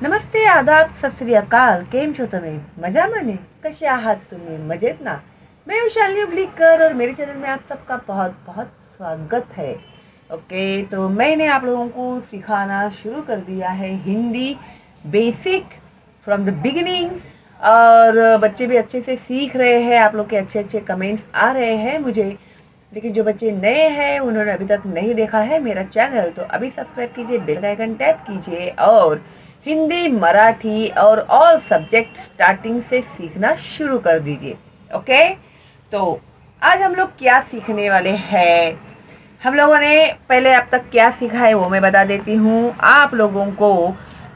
नमस्ते, आदाब, सत श्री अकाल. केम छो तुम्हें? मजाમાં ने? कसे आहात तुम्ही? मजेत ना? मैं हूँ शालिनी उबलीकर और मेरे चैनल में आप सबका बहुत बहुत स्वागत है. ओके, तो मैंने आप लोगों को सिखाना शुरू कर दिया है Hindi basic from the beginning. और बच्चे भी अच्छे से सीख रहे हैं. आप लोग के अच्छे अच्छे कमेंट्स आ रहे हैं मुझे. लेकिन जो बच्चे नए हैं उन्होंने अभी तक नहीं देखा है मेरा चैनल, तो अभी सब्सक्राइब कीजिए, बेल आइकन टैप कीजिए और हिंदी, मराठी और ऑल सब्जेक्ट स्टार्टिंग से सीखना शुरू कर दीजिए. ओके, तो आज हम लोग क्या सीखने वाले हैं. हम लोगों ने पहले अब तक क्या सीखा है वो मैं बता देती हूँ आप लोगों को.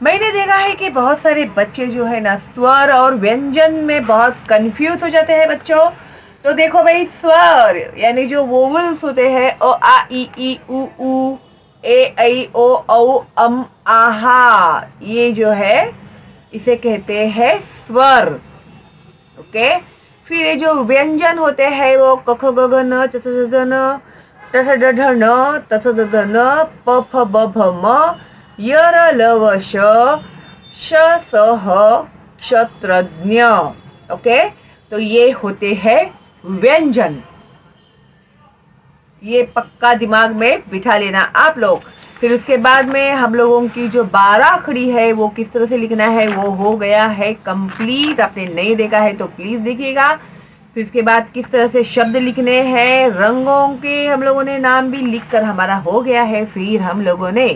मैंने देखा है कि बहुत सारे बच्चे जो है ना स्वर और व्यंजन में बहुत कंफ्यूज हो जाते हैं बच्चों. तो देखो भाई, स्वर यानी जो वोवल्स होते हैं ओ आ ई उ ए ऐ ओ औ अम आहा, ये जो है इसे कहते हैं स्वर. ओके, फिर ये जो व्यंजन होते हैं वो क ख ग घ न च छ ज न ट ठ ड ढ न त थ द ध न प फ ब भ म य र ल व श श स ह क्षत्रज्ञ. ओके, तो ये होते हैं व्यंजन. ये पक्का दिमाग में बिठा लेना आप लोग. फिर उसके बाद में हम लोगों की जो 12 अखड़ी है वो किस तरह से लिखना है वो हो गया है कंप्लीट. आपने नहीं देखा है तो प्लीज देखिएगा. फिर उसके बाद किस तरह से शब्द लिखने हैं, रंगों के हम लोगों ने नाम भी लिखकर हमारा हो गया है. फिर हम लोगों ने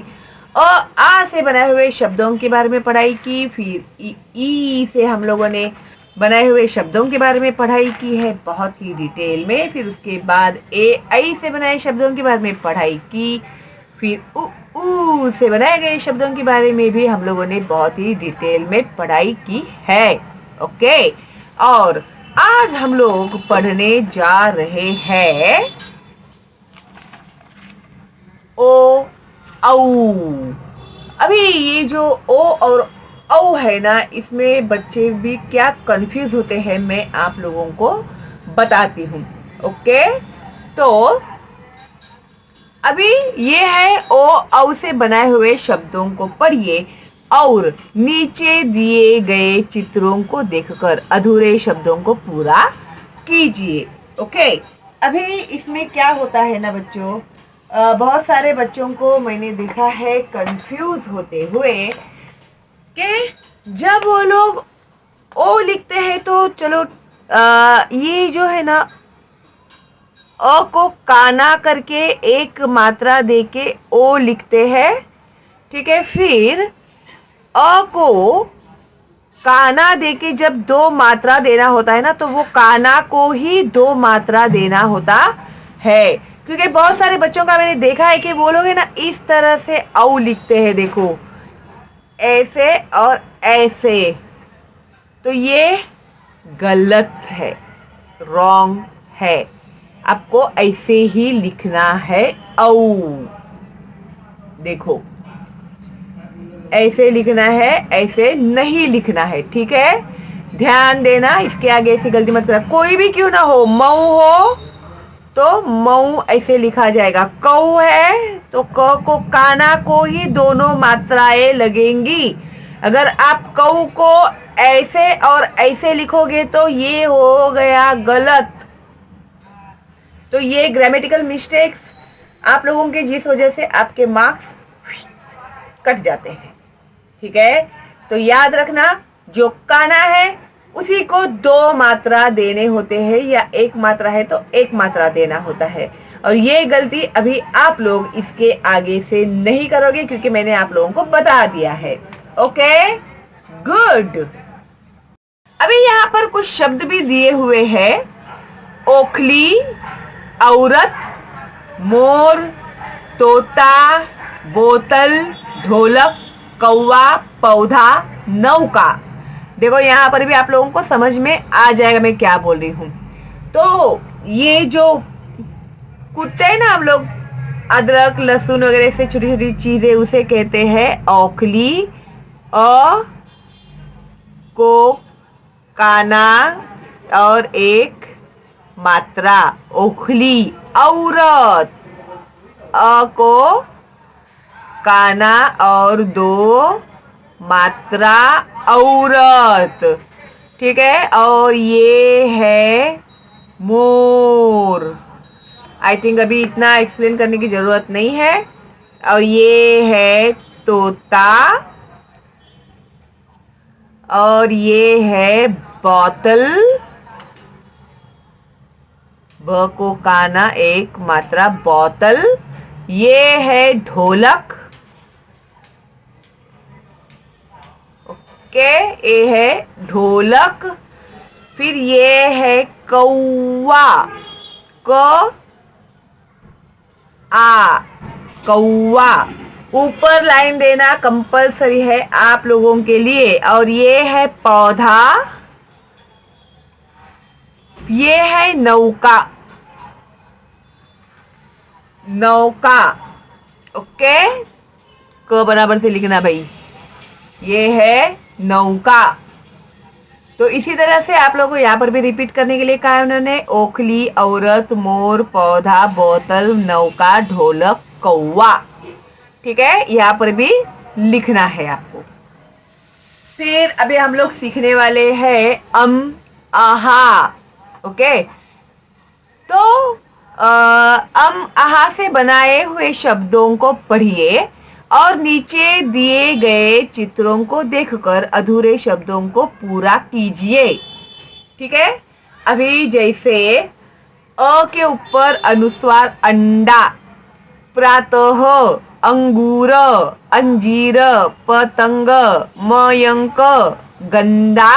आ से बनाए हुए शब्दों के बारे में पढ़ाई की. फिर ई से हम लोगों ने बनाए हुए शब्दों के बारे में पढ़ाई की है बहुत ही डिटेल में. फिर उसके बाद ए ऐ से बनाए शब्दों के बारे में पढ़ाई की. फिर उ से बनाए गए शब्दों के बारे में भी हम लोगों ने बहुत ही डिटेल में पढ़ाई की है. ओके, और आज हम लोग पढ़ने जा रहे हैं ओ औ. अभी ये जो ओ और औ है ना, इसमें बच्चे भी क्या कंफ्यूज होते हैं मैं आप लोगों को बताती हूँ. ओके, तो अभी ये है ओ औ से बनाए हुए शब्दों को पढ़िए और नीचे दिए गए चित्रों को देखकर अधूरे शब्दों को पूरा कीजिए. ओके, अभी इसमें क्या होता है ना बच्चों, बहुत सारे बच्चों को मैंने देखा है कंफ्यूज होते हुए कि जब वो लोग ओ लिखते हैं तो चलो ये जो है ना अ को काना करके एक मात्रा देके ओ लिखते हैं. ठीक है, फिर अ को काना देके जब 2 मात्रा देना होता है ना तो वो काना को ही 2 मात्रा देना होता है. क्योंकि बहुत सारे बच्चों का मैंने देखा है कि वो लोग है ना इस तरह से औ लिखते हैं, देखो ऐसे और ऐसे. तो ये गलत है, रॉन्ग है. आपको ऐसे ही लिखना है औ. देखो ऐसे लिखना है, ऐसे नहीं लिखना है. ठीक है, ध्यान देना, इसके आगे ऐसी गलती मत करना. कोई भी क्यों ना हो, मऊ हो तो मऊ ऐसे लिखा जाएगा. कौ है तो क को काना को ही दोनों मात्राएं लगेंगी. अगर आप कौ को ऐसे और ऐसे लिखोगे तो ये हो गया गलत. तो ये ग्रामेटिकल मिस्टेक्स आप लोगों के जिस वजह से आपके मार्क्स कट जाते हैं. ठीक है, तो याद रखना, जो काना है उसी को 2 मात्रा देने होते हैं या 1 मात्रा है तो 1 मात्रा देना होता है. और ये गलती अभी आप लोग इसके आगे से नहीं करोगे क्योंकि मैंने आप लोगों को बता दिया है. Okay, good. अभी यहाँ पर कुछ शब्द भी दिए हुए हैं. ओखली, औरत, मोर, तोता, बोतल, ढोलक, कौवा, पौधा, नौका. देखो यहाँ पर भी आप लोगों को समझ में आ जाएगा मैं क्या बोल रही हूँ. तो ये जो कुटते हैं ना हम लोग अदरक लहसुन वगैरह से छोटी छोटी चीजें, उसे कहते हैं औखली. अ को काना और 1 मात्रा ओखली. औरत, अ को काना और 2 मात्रा औरत, ठीक है। और ये है मोर। आई थिंक अभी इतना एक्सप्लेन करने की जरूरत नहीं है। और ये है तोता, और ये है बोतल, ब को काना एक मात्रा बोतल। ये है ढोलक, ओके, ये है ढोलक। फिर ये है कौवा, क आ, कौवा। ऊपर लाइन देना कंपलसरी है आप लोगों के लिए। और ये है पौधा, ये है नौका, नौका, ओके। क बराबर से लिखना भाई, ये है नौका। तो इसी तरह से आप लोगों को यहाँ पर भी रिपीट करने के लिए कहा है उन्होंने, ओखली, औरत, मोर, पौधा, बोतल, नौका, ढोलक, कौवा, ठीक है। यहाँ पर भी लिखना है आपको। फिर अभी हम लोग सीखने वाले हैं आहा, ओके। तो आहा से बनाए हुए शब्दों को पढ़िए और नीचे दिए गए चित्रों को देखकर अधूरे शब्दों को पूरा कीजिए, ठीक है। अभी जैसे अ के ऊपर अनुस्वार अंडा, प्रातः, अंगूर, अंजीर, पतंग, मयंक, गंदा,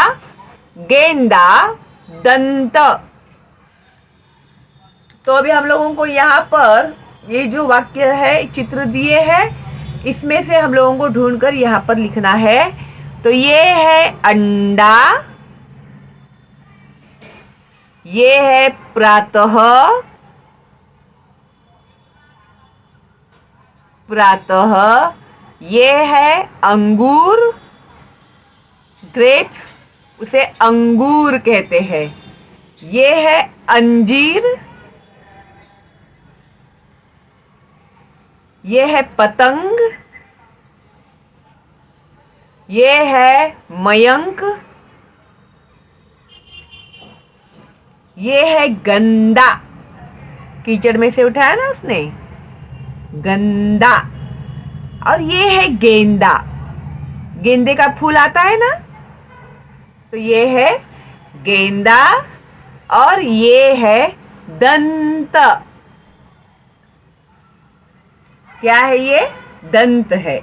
गेंदा, दंत। तो अभी हम लोगों को यहाँ पर ये जो वाक्य है, चित्र दिए हैं, इसमें से हम लोगों को ढूंढकर यहाँ पर लिखना है। तो ये है अंडा, ये है प्रातः, प्रातः, ये है अंगूर, ग्रेप्स, उसे अंगूर कहते हैं। ये है अंजीर, ये है पतंग, ये है मयंक, ये है गंदा, कीचड़ में से उठाया ना उसने, गंदा। और ये है गेंदा, गेंदे का फूल आता है ना, तो ये है गेंदा। और ये है दंत, क्या है ये, दंत है।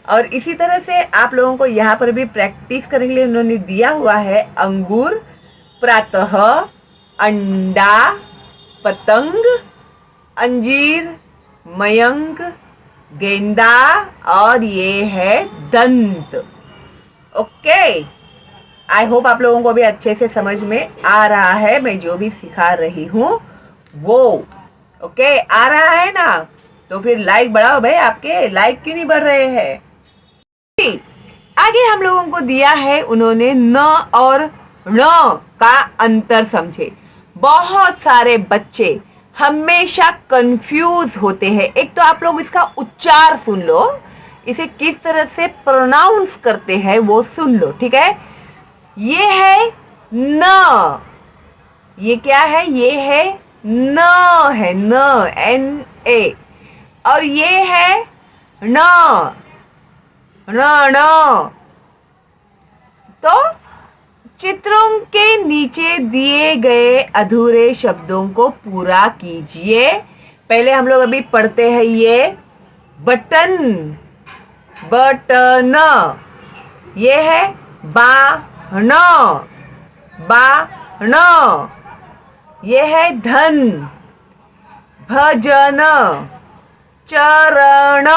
और इसी तरह से आप लोगों को यहाँ पर भी प्रैक्टिस करने के लिए उन्होंने दिया हुआ है अंगूर, प्रातः, अंडा, पतंग, अंजीर, मयंक, गेंदा, और ये है दंत, ओके। आई होप आप लोगों को भी अच्छे से समझ में आ रहा है मैं जो भी सिखा रही हूँ वो, ओके। आ रहा है ना? तो फिर लाइक बढ़ाओ भाई, आपके लाइक क्यों नहीं बढ़ रहे हैं? आगे हम लोगों को दिया है उन्होंने न और ण का अंतर समझे। बहुत सारे बच्चे हमेशा कंफ्यूज होते हैं। एक तो आप लोग इसका उच्चार सुन लो, इसे किस तरह से प्रोनाउंस करते हैं वो सुन लो, ठीक है। ये है न, ये क्या है, ये है न, है न, एन ए। और ये है न, न, न। तो चित्रों के नीचे दिए गए अधूरे शब्दों को पूरा कीजिए। पहले हम लोग अभी पढ़ते हैं ये बटन, बटन, ये है बाण, बाण, ये है धन, भजन, चरण,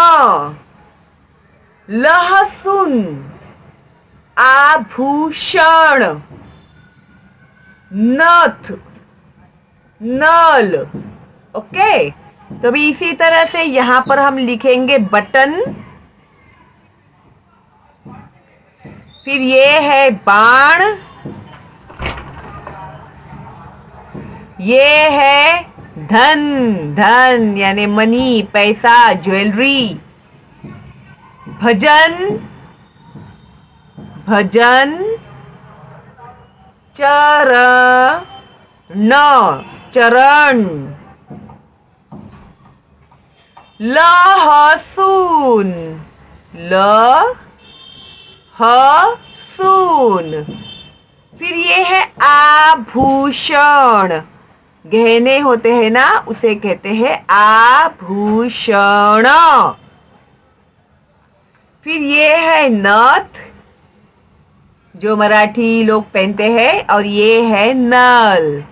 लहसुन, आभूषण, नथ, नल, ओके। तो भी इसी तरह से यहां पर हम लिखेंगे बटन। फिर ये है बाण, ये है धन, धन यानी मनी, पैसा, ज्वेलरी। भजन, भजन चरण, चरण। लहसुन, लहसुन। फिर ये है आभूषण, गहने होते हैं ना, उसे कहते हैं आभूषण। फिर ये है नथ, जो मराठी लोग पहनते हैं, और ये है नल।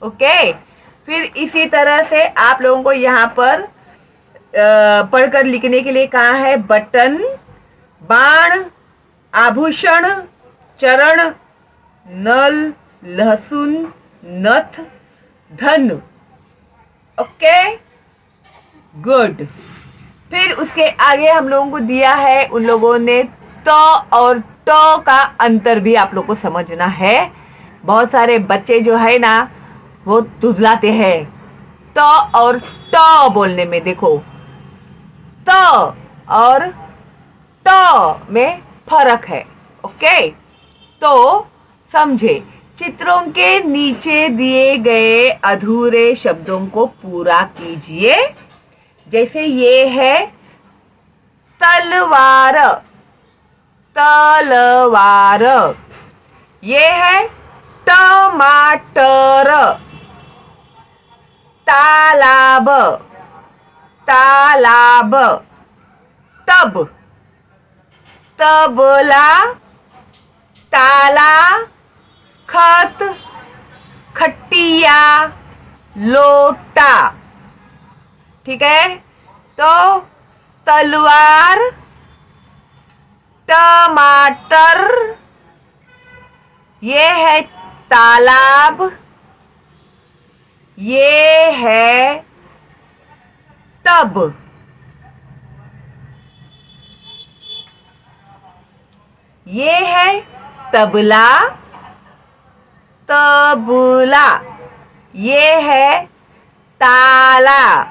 ओके। फिर इसी तरह से आप लोगों को यहाँ पर पढ़कर लिखने के लिए कहा है बटन, बाण, आभूषण, चरण, नल, लहसुन, नथ, धन। Okay, good. फिर उसके आगे हम लोगों को दिया है, उन लोगों ने त और ट का अंतर भी आप लोग को समझना है। बहुत सारे बच्चे जो है ना, वो तुतलाते हैं त और ट बोलने में। देखो, त और ट में फर्क है। ओके, तो समझे। चित्रों के नीचे दिए गए अधूरे शब्दों को पूरा कीजिए। जैसे ये है तलवार, तलवार। ये है टमाटर, तालाब, तालाब। तब, तबला, ताला, खत, खटिया, लोटा। ठीक है, तो तलवार, टमाटर, ये है तालाब, ये है तब। ये है तबला, तबला। ये है ताला,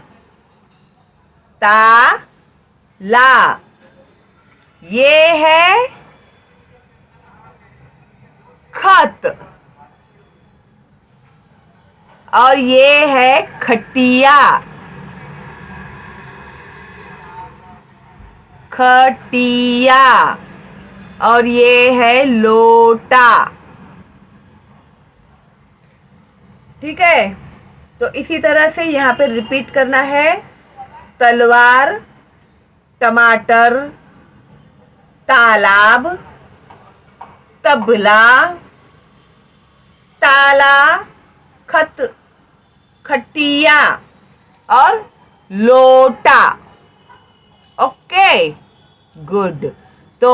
ताला। ये है खत, और ये है खटिया, खटिया। और ये है लोटा। ठीक है, तो इसी तरह से यहाँ पे रिपीट करना है। तलवार, टमाटर, तालाब, तबला, ताला, खत, खटिया और लोटा। Okay, good. तो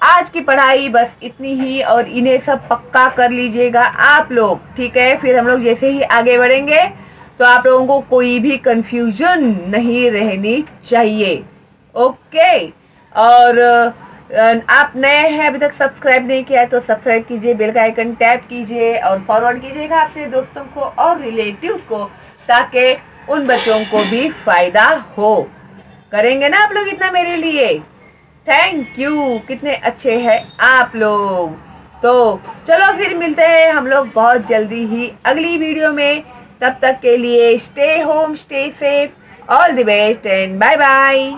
आज की पढ़ाई बस इतनी ही, और इन्हें सब पक्का कर लीजिएगा आप लोग। ठीक है, फिर हम लोग जैसे ही आगे बढ़ेंगे तो आप लोगों को कोई भी कंफ्यूजन नहीं रहनी चाहिए। ओके, और आप नए हैं, अभी तक सब्सक्राइब नहीं किया है तो सब्सक्राइब कीजिए, बेल का आइकन टैप कीजिए और फॉरवर्ड कीजिएगा अपने दोस्तों को और रिलेटिव्स को, ताकि उन बच्चों को भी फायदा हो। करेंगे ना आप लोग इतना मेरे लिए? थैंक यू, कितने अच्छे हैं आप लोग। तो चलो फिर मिलते हैं हम लोग बहुत जल्दी ही अगली वीडियो में। तब तक के लिए stay home, stay safe, all the best and bye bye.